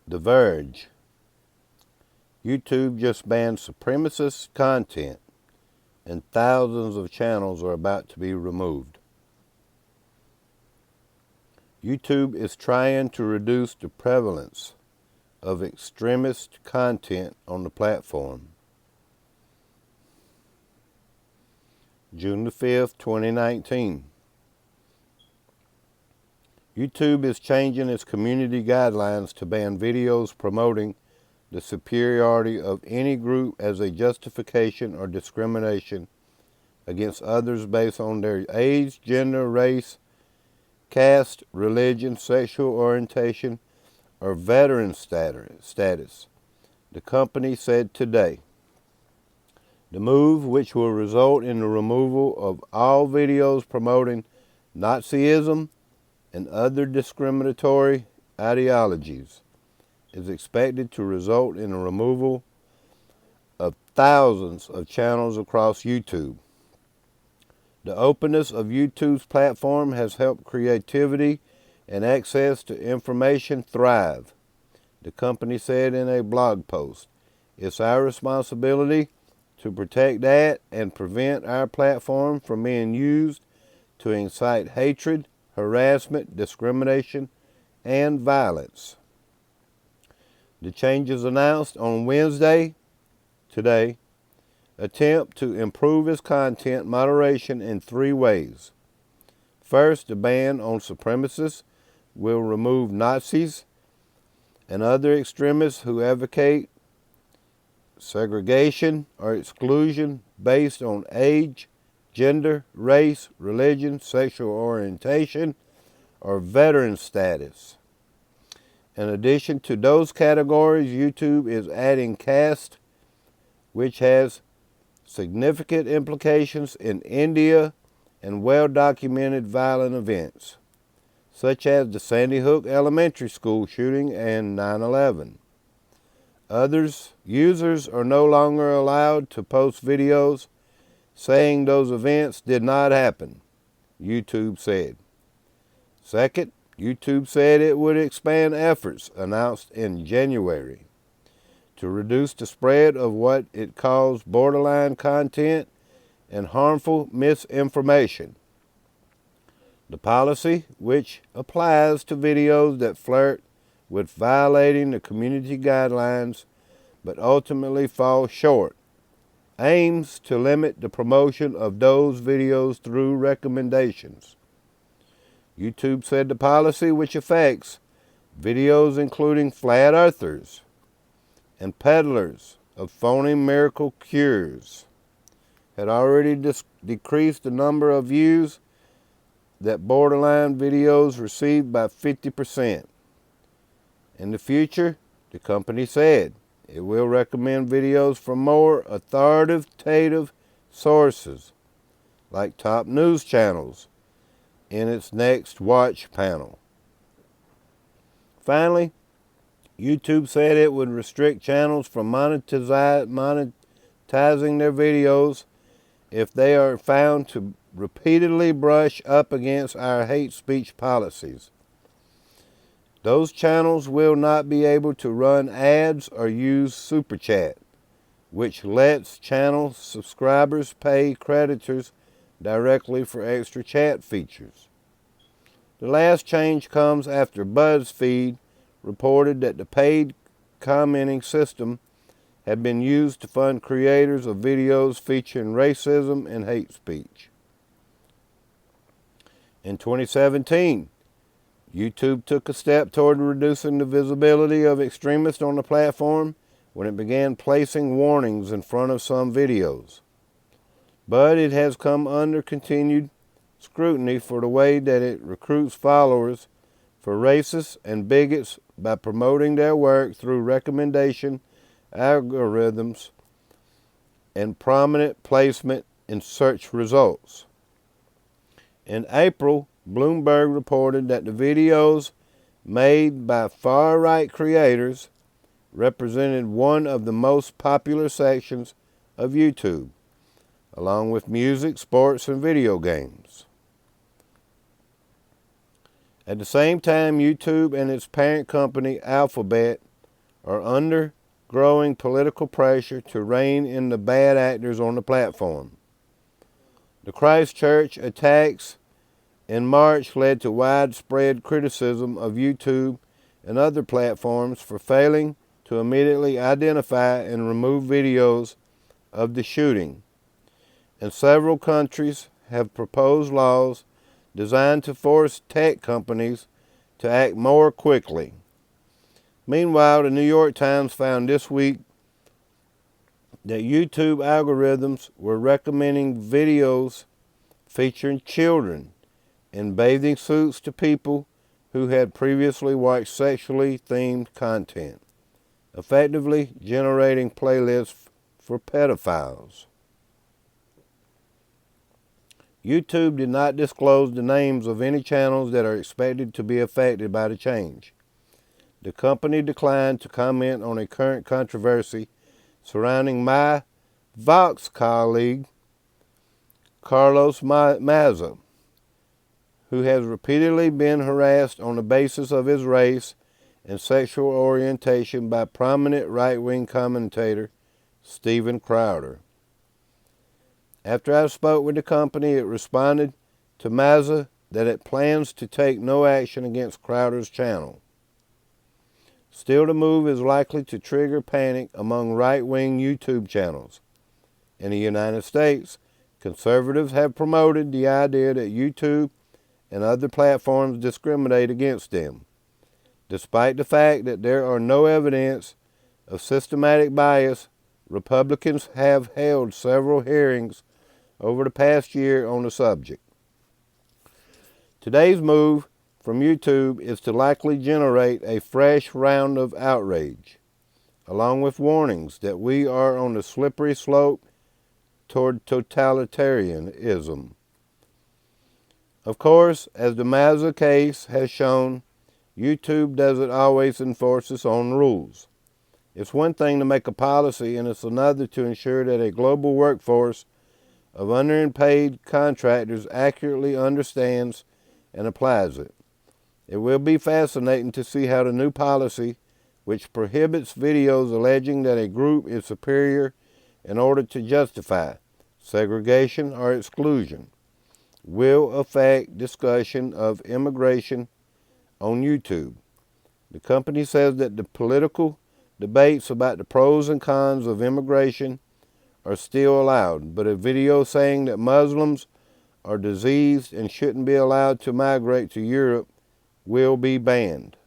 The Verge. YouTube just banned supremacist content, and thousands of channels are about to be removed. YouTube is trying to reduce the prevalence of extremist content on the platform. June the 5th, 2019. YouTube is changing its community guidelines to ban videos promoting the superiority of any group as a justification or discrimination against others based on their age, gender, race, caste, religion, sexual orientation, or veteran status, the company said today. The move, which will result in the removal of all videos promoting Nazism and other discriminatory ideologies, is expected to result in the removal of thousands of channels across YouTube. The openness of YouTube's platform has helped creativity and access to information thrive, the company said in a blog post. It's our responsibility to protect that and prevent our platform from being used to incite hatred, harassment, discrimination, and violence. The changes announced on Wednesday, today, attempt to improve its content moderation in 3 ways. First, the ban on supremacists will remove Nazis and other extremists who advocate segregation or exclusion based on age, gender, race, religion, sexual orientation, or veteran status. In addition to those categories, YouTube is adding caste, which has significant implications in India and well-documented violent events, such as the Sandy Hook Elementary School shooting and 9/11. Users are no longer allowed to post videos saying those events did not happen, YouTube said. Second, YouTube said it would expand efforts announced in January to reduce the spread of what it calls borderline content and harmful misinformation. The policy, which applies to videos that flirt with violating the community guidelines but ultimately fall short, aims to limit the promotion of those videos through recommendations. YouTube said the policy, which affects videos including flat earthers and peddlers of phony miracle cures, had already decreased the number of views that borderline videos received by 50%. In the future, the company said, it will recommend videos from more authoritative sources, like top news channels, in its next watch panel. Finally, YouTube said it would restrict channels from monetizing their videos if they are found to repeatedly brush up against our hate speech policies. Those channels will not be able to run ads or use Super Chat, which lets channel subscribers pay creditors directly for extra chat features. The last change comes after BuzzFeed reported that the paid commenting system had been used to fund creators of videos featuring racism and hate speech. In 2017, YouTube took a step toward reducing the visibility of extremists on the platform when it began placing warnings in front of some videos. But it has come under continued scrutiny for the way that it recruits followers for racists and bigots by promoting their work through recommendation algorithms and prominent placement in search results. In April, Bloomberg reported that the videos made by far-right creators represented one of the most popular sections of YouTube, along with music, sports, and video games. At the same time, YouTube and its parent company, Alphabet, are under growing political pressure to rein in the bad actors on the platform. The Christchurch attacks in March led to widespread criticism of YouTube and other platforms for failing to immediately identify and remove videos of the shooting, and several countries have proposed laws designed to force tech companies to act more quickly. Meanwhile, the New York Times found this week that YouTube algorithms were recommending videos featuring children in bathing suits to people who had previously watched sexually themed content, effectively generating playlists for pedophiles. YouTube did not disclose the names of any channels that are expected to be affected by the change. The company declined to comment on a current controversy surrounding my Vox colleague, Carlos Maza, who has repeatedly been harassed on the basis of his race and sexual orientation by prominent right-wing commentator Steven Crowder. After I spoke with the company, it responded to Maza that it plans to take no action against Crowder's channel. Still, the move is likely to trigger panic among right-wing YouTube channels. In the United States, conservatives have promoted the idea that YouTube and other platforms discriminate against them, despite the fact that there are no evidence of systematic bias. Republicans have held several hearings over the past year on the subject. Today's move from YouTube is to likely generate a fresh round of outrage, along with warnings that we are on the slippery slope toward totalitarianism. Of course, as the Maza case has shown, YouTube doesn't always enforce its own rules. It's one thing to make a policy, and it's another to ensure that a global workforce of underpaid contractors accurately understands and applies it. It will be fascinating to see how the new policy, which prohibits videos alleging that a group is superior in order to justify segregation or exclusion, will affect discussion of immigration on YouTube. The company says that the political debates about the pros and cons of immigration are still allowed, but a video saying that Muslims are diseased and shouldn't be allowed to migrate to Europe will be banned.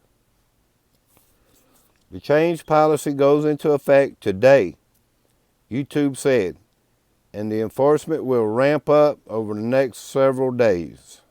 The change policy goes into effect today, YouTube said, and the enforcement will ramp up over the next several days.